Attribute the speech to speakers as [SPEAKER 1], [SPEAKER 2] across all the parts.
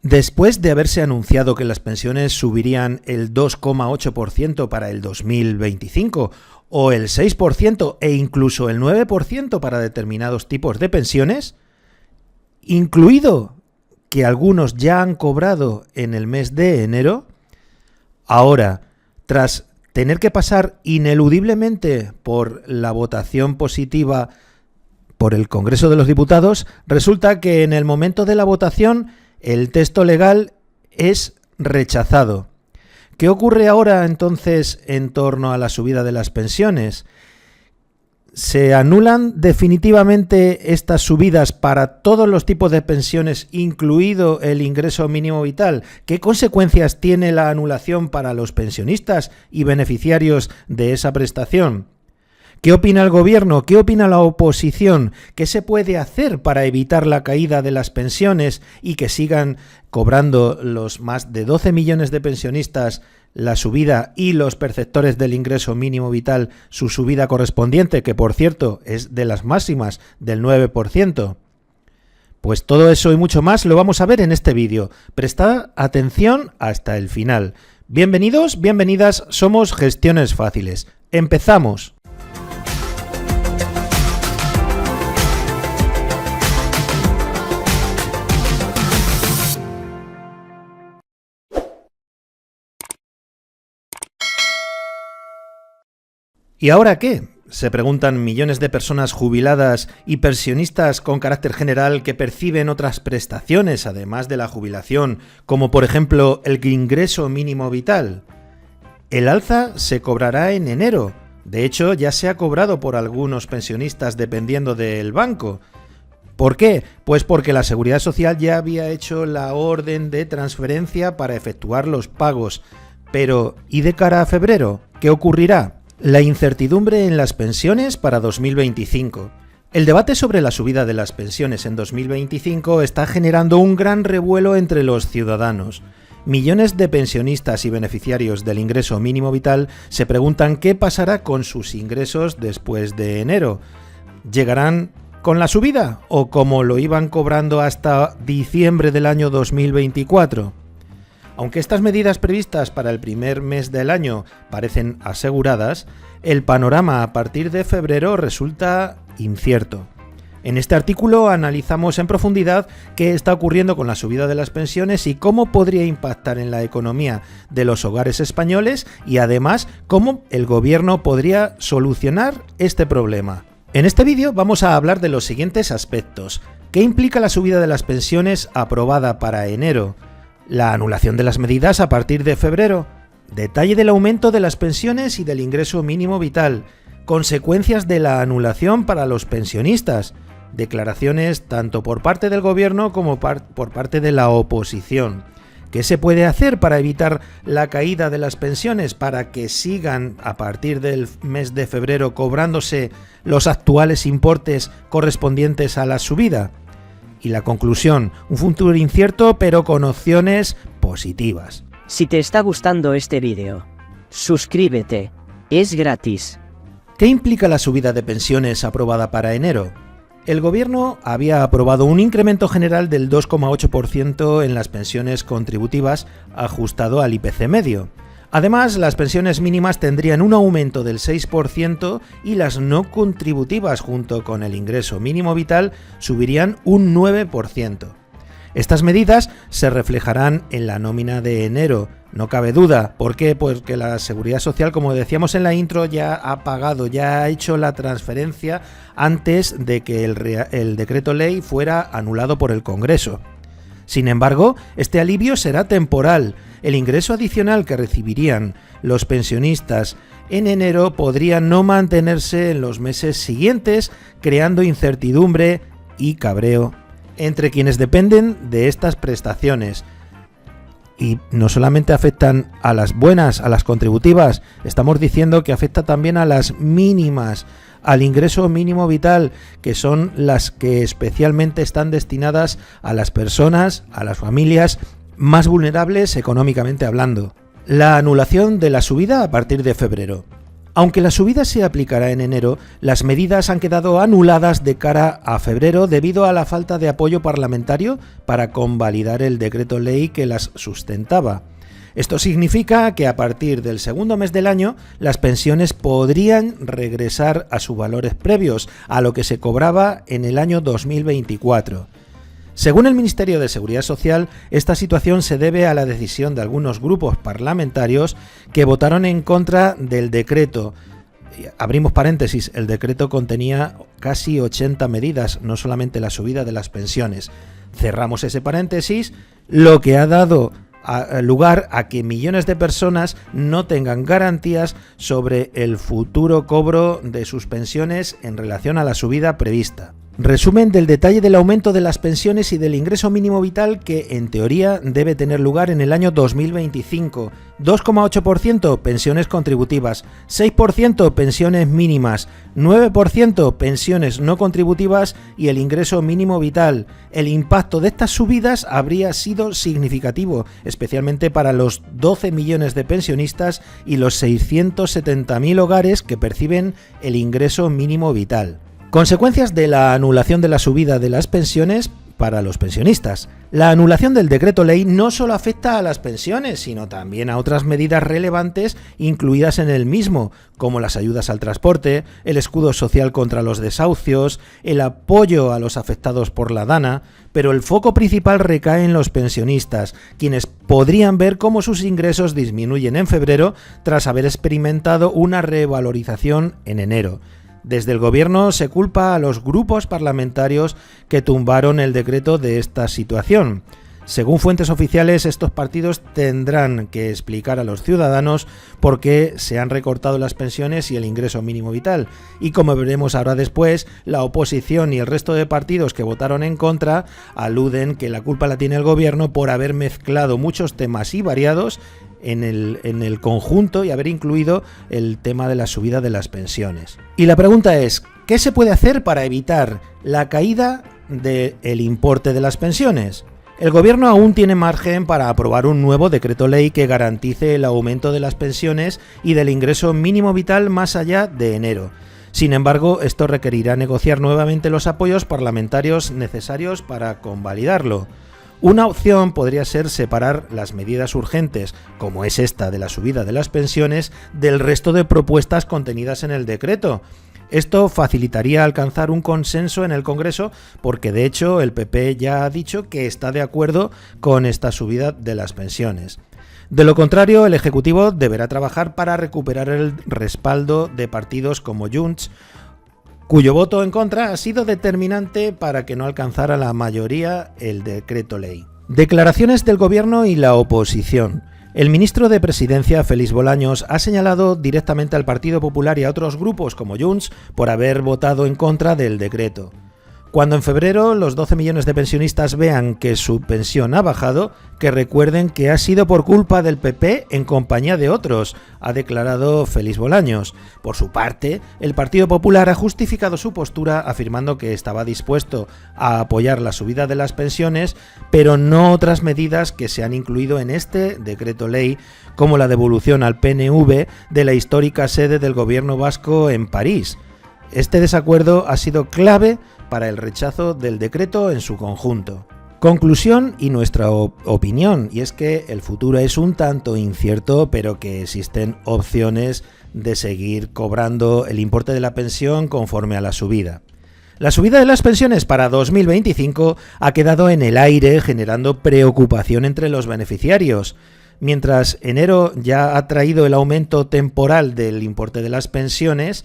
[SPEAKER 1] Después de haberse anunciado que las pensiones subirían el 2,8% para el 2025 o el 6% e incluso el 9% para determinados tipos de pensiones, incluido que algunos ya han cobrado en el mes de enero, ahora, tras tener que pasar ineludiblemente por la votación positiva por el Congreso de los Diputados, resulta que en el momento de la votación el texto legal es rechazado. ¿Qué ocurre ahora entonces en torno a la subida de las pensiones? ¿Se anulan definitivamente estas subidas para todos los tipos de pensiones, incluido el ingreso mínimo vital? ¿Qué consecuencias tiene la anulación para los pensionistas y beneficiarios de esa prestación? ¿Qué opina el gobierno? ¿Qué opina la oposición? ¿Qué se puede hacer para evitar la caída de las pensiones y que sigan cobrando los más de 12 millones de pensionistas la subida y los perceptores del ingreso mínimo vital su subida correspondiente, que por cierto es de las máximas del 9%? Pues todo eso y mucho más lo vamos a ver en este vídeo. Prestad atención hasta el final. Bienvenidos, bienvenidas, somos Gestiones Fáciles. ¡Empezamos! ¿Y ahora qué? Se preguntan millones de personas jubiladas y pensionistas con carácter general que perciben otras prestaciones además de la jubilación, como por ejemplo el ingreso mínimo vital. El alza se cobrará en enero. De hecho, ya se ha cobrado por algunos pensionistas dependiendo del banco. ¿Por qué? Pues porque la Seguridad Social ya había hecho la orden de transferencia para efectuar los pagos. Pero, ¿y de cara a febrero? ¿Qué ocurrirá? La incertidumbre en las pensiones para 2025. El debate sobre la subida de las pensiones en 2025 está generando un gran revuelo entre los ciudadanos. Millones de pensionistas y beneficiarios del ingreso mínimo vital se preguntan qué pasará con sus ingresos después de enero. ¿Llegarán con la subida o como lo iban cobrando hasta diciembre del año 2024? Aunque estas medidas previstas para el primer mes del año parecen aseguradas, el panorama a partir de febrero resulta incierto. En este artículo analizamos en profundidad qué está ocurriendo con la subida de las pensiones y cómo podría impactar en la economía de los hogares españoles y además cómo el gobierno podría solucionar este problema. En este vídeo vamos a hablar de los siguientes aspectos. ¿Qué implica la subida de las pensiones aprobada para enero? La anulación de las medidas a partir de febrero, detalle del aumento de las pensiones y del ingreso mínimo vital, consecuencias de la anulación para los pensionistas, declaraciones tanto por parte del gobierno como por parte de la oposición. ¿Qué se puede hacer para evitar la caída de las pensiones para que sigan a partir del mes de febrero cobrándose los actuales importes correspondientes a la subida? Y la conclusión, un futuro incierto pero con opciones positivas.
[SPEAKER 2] Si te está gustando este vídeo, suscríbete, es gratis.
[SPEAKER 1] ¿Qué implica la subida de pensiones aprobada para enero? El gobierno había aprobado un incremento general del 2,8% en las pensiones contributivas ajustado al IPC medio. Además, las pensiones mínimas tendrían un aumento del 6% y las no contributivas junto con el ingreso mínimo vital subirían un 9%. Estas medidas se reflejarán en la nómina de enero, no cabe duda. ¿Por qué? Pues que la Seguridad Social, como decíamos en la intro, ya ha pagado, ya ha hecho la transferencia antes de que el decreto ley fuera anulado por el Congreso. Sin embargo, este alivio será temporal. El ingreso adicional que recibirían los pensionistas en enero podría no mantenerse en los meses siguientes, creando incertidumbre y cabreo entre quienes dependen de estas prestaciones. Y no solamente afectan a las buenas, a las contributivas, estamos diciendo que afecta también a las mínimas, al ingreso mínimo vital, que son las que especialmente están destinadas a las personas, a las familias más vulnerables económicamente hablando. La anulación de la subida a partir de febrero. Aunque la subida se aplicará en enero, las medidas han quedado anuladas de cara a febrero debido a la falta de apoyo parlamentario para convalidar el decreto ley que las sustentaba. Esto significa que a partir del segundo mes del año las pensiones podrían regresar a sus valores previos, a lo que se cobraba en el año 2024. Según el Ministerio de Seguridad Social, esta situación se debe a la decisión de algunos grupos parlamentarios que votaron en contra del decreto. Abrimos paréntesis, el decreto contenía casi 80 medidas, no solamente la subida de las pensiones. Cerramos ese paréntesis, lo que ha dado lugar a que millones de personas no tengan garantías sobre el futuro cobro de sus pensiones en relación a la subida prevista. Resumen del detalle del aumento de las pensiones y del ingreso mínimo vital que, en teoría, debe tener lugar en el año 2025. 2,8% pensiones contributivas, 6% pensiones mínimas, 9% pensiones no contributivas y el ingreso mínimo vital. El impacto de estas subidas habría sido significativo, especialmente para los 12 millones de pensionistas y los 670.000 hogares que perciben el ingreso mínimo vital. Consecuencias de la anulación de la subida de las pensiones para los pensionistas. La anulación del decreto ley no solo afecta a las pensiones, sino también a otras medidas relevantes incluidas en el mismo, como las ayudas al transporte, el escudo social contra los desahucios, el apoyo a los afectados por la DANA, pero el foco principal recae en los pensionistas, quienes podrían ver cómo sus ingresos disminuyen en febrero tras haber experimentado una revalorización en enero. Desde el gobierno se culpa a los grupos parlamentarios que tumbaron el decreto de esta situación. Según fuentes oficiales, estos partidos tendrán que explicar a los ciudadanos por qué se han recortado las pensiones y el ingreso mínimo vital. Y como veremos ahora después, la oposición y el resto de partidos que votaron en contra aluden que la culpa la tiene el gobierno por haber mezclado muchos temas y variados en el conjunto y haber incluido el tema de la subida de las pensiones. Y la pregunta es, ¿qué se puede hacer para evitar la caída del importe de las pensiones? El gobierno aún tiene margen para aprobar un nuevo decreto ley que garantice el aumento de las pensiones y del ingreso mínimo vital más allá de enero. Sin embargo, esto requerirá negociar nuevamente los apoyos parlamentarios necesarios para convalidarlo. Una opción podría ser separar las medidas urgentes, como es esta de la subida de las pensiones, del resto de propuestas contenidas en el decreto. Esto facilitaría alcanzar un consenso en el Congreso porque, de hecho, el PP ya ha dicho que está de acuerdo con esta subida de las pensiones. De lo contrario, el Ejecutivo deberá trabajar para recuperar el respaldo de partidos como Junts, cuyo voto en contra ha sido determinante para que no alcanzara la mayoría el decreto ley. Declaraciones del gobierno y la oposición. El ministro de Presidencia, Félix Bolaños, ha señalado directamente al Partido Popular y a otros grupos como Junts por haber votado en contra del decreto. Cuando en febrero los 12 millones de pensionistas vean que su pensión ha bajado, que recuerden que ha sido por culpa del PP en compañía de otros, ha declarado Félix Bolaños. Por su parte, el Partido Popular ha justificado su postura afirmando que estaba dispuesto a apoyar la subida de las pensiones, pero no otras medidas que se han incluido en este decreto ley, como la devolución al PNV de la histórica sede del gobierno vasco en París. Este desacuerdo ha sido clave para el rechazo del decreto en su conjunto. Conclusión y nuestra opinión, y es que el futuro es un tanto incierto, pero que existen opciones de seguir cobrando el importe de la pensión conforme a la subida. La subida de las pensiones para 2025 ha quedado en el aire, generando preocupación entre los beneficiarios. Mientras enero ya ha traído el aumento temporal del importe de las pensiones,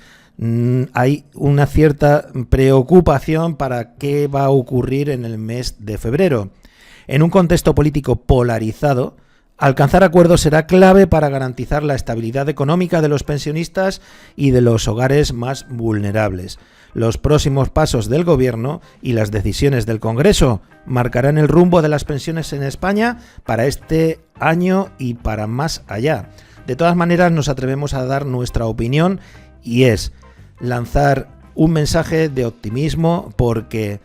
[SPEAKER 1] hay una cierta preocupación para qué va a ocurrir en el mes de febrero. En un contexto político polarizado, alcanzar acuerdos será clave para garantizar la estabilidad económica de los pensionistas y de los hogares más vulnerables. Los próximos pasos del Gobierno y las decisiones del Congreso marcarán el rumbo de las pensiones en España para este año y para más allá. De todas maneras, nos atrevemos a dar nuestra opinión y es lanzar un mensaje de optimismo porque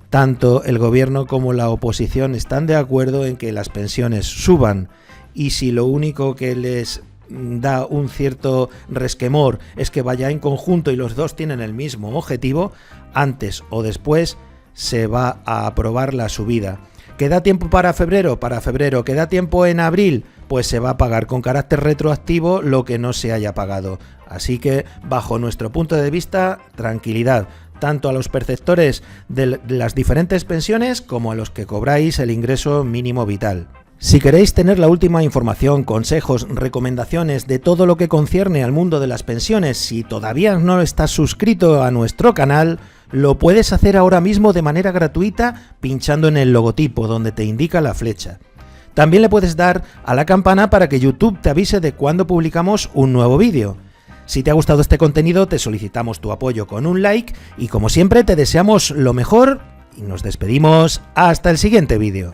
[SPEAKER 1] tanto el gobierno como la oposición están de acuerdo en que las pensiones suban y si lo único que les da un cierto resquemor es que vaya en conjunto y los dos tienen el mismo objetivo, antes o después se va a aprobar la subida. ¿Queda tiempo para febrero? Para febrero. ¿Queda tiempo en abril? Pues se va a pagar con carácter retroactivo lo que no se haya pagado. Así que, bajo nuestro punto de vista, tranquilidad, tanto a los perceptores de las diferentes pensiones como a los que cobráis el ingreso mínimo vital. Si queréis tener la última información, consejos, recomendaciones de todo lo que concierne al mundo de las pensiones, si todavía no estás suscrito a nuestro canal, lo puedes hacer ahora mismo de manera gratuita pinchando en el logotipo donde te indica la flecha. También le puedes dar a la campana para que YouTube te avise de cuando publicamos un nuevo vídeo. Si te ha gustado este contenido, te solicitamos tu apoyo con un like y como siempre te deseamos lo mejor y nos despedimos hasta el siguiente vídeo.